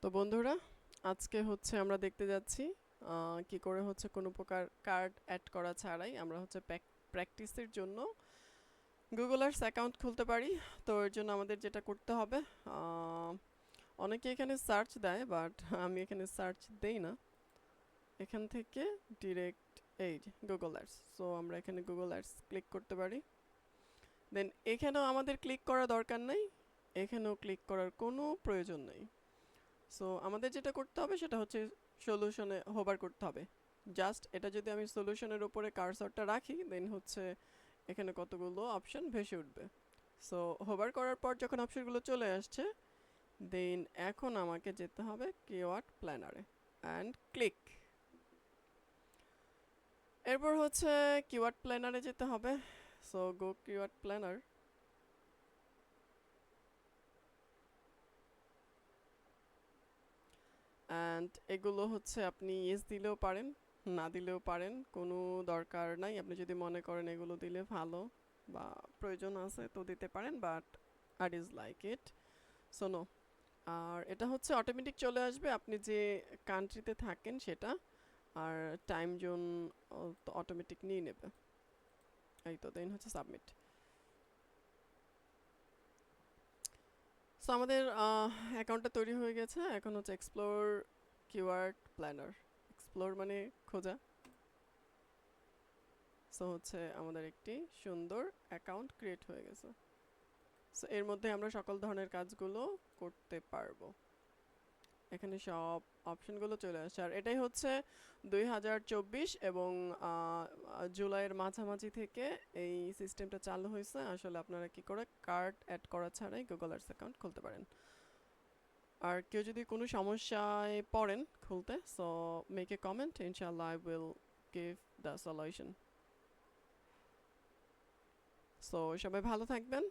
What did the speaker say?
তো বন্ধুরা, আজকে হচ্ছে আমরা দেখতে যাচ্ছি কি করে হচ্ছে কোনো প্রকার কার্ড অ্যাড করা ছাড়াই আমরা হচ্ছে প্র্যাকটিসের জন্য গুগল আর্টস অ্যাকাউন্ট খুলতে পারি। তো এর জন্য আমাদের যেটা করতে হবে, আহ, অনেকে এখানে সার্চ দেয়, বাট আমি এখানে সার্চ দেই না। এখান থেকে ডিরেক্ট এই গুগল আর্টস, সো আমরা এখানে গুগল আর্টস ক্লিক করতে পারি। দেন এখানেও আমাদের ক্লিক করা দরকার নেই, এখানেও ক্লিক করার কোনো প্রয়োজন নেই। সো আমাদের যেটা করতে হবে সেটা হচ্ছে সলিউশনে হোভার করতে হবে। জাস্ট এটা যদি আমি সলিউশনের উপরে কার্সরটা রাখি, দেন হচ্ছে এখানে কতগুলো অপশন ভেসে উঠবে। সো হোভার করার পর যখন অপশনগুলো চলে আসছে, দেন এখন আমাকে যেতে হবে কিওয়ার্ড প্ল্যানারে অ্যান্ড ক্লিক। এরপর হচ্ছে কিওয়ার্ড প্ল্যানারে যেতে হবে। So go keyword planner. And এগুলো হচ্ছে আপনি ইয়েস দিলেও পারেন, না দিলেও পারেন, কোনো দরকার নাই। আপনি যদি মনে করেন এগুলো দিলে ভালো বা প্রয়োজন আছে তো দিতে পারেন, but I is like it, so no. আর এটা হচ্ছে অটোমেটিক চলে আসবে আপনি যে কান্ট্রিতে থাকেন সেটা, আর টাইম জোন তো অটোমেটিক নিয়ে নেবে। এই তো দেন হচ্ছে সাবমিট। সো আমাদের অ্যাকাউন্টটা তৈরি হয়ে গেছে। এখন হচ্ছে এক্সপ্লোর কিওয়ার্ড প্ল্যানার। এক্সপ্লোর মানে খোঁজা। সো হচ্ছে আমাদের একটি সুন্দর অ্যাকাউন্ট ক্রিয়েট হয়ে গেছে। সো এর মধ্যে আমরা সকল ধরনের কাজগুলো করতে পারবো। এখানে সব অপশনগুলো চলে আসছে, আর এটাই হচ্ছে 2024 এবং জুলাইয়ের মাঝামাঝি থেকে এই সিস্টেমটা চালু হয়েছে। আসলে আপনারা কি করে কার্ড অ্যাড করা ছাড়াই গুগল আর্টস অ্যাকাউন্ট খুলতে পারেন। আর কেউ যদি কোনো সমস্যায় পড়েন খুলতে, সো মেক এ কমেন্ট, ইনশাআল্লাহ I will give the solution. So সবাই ভালো থাকবেন।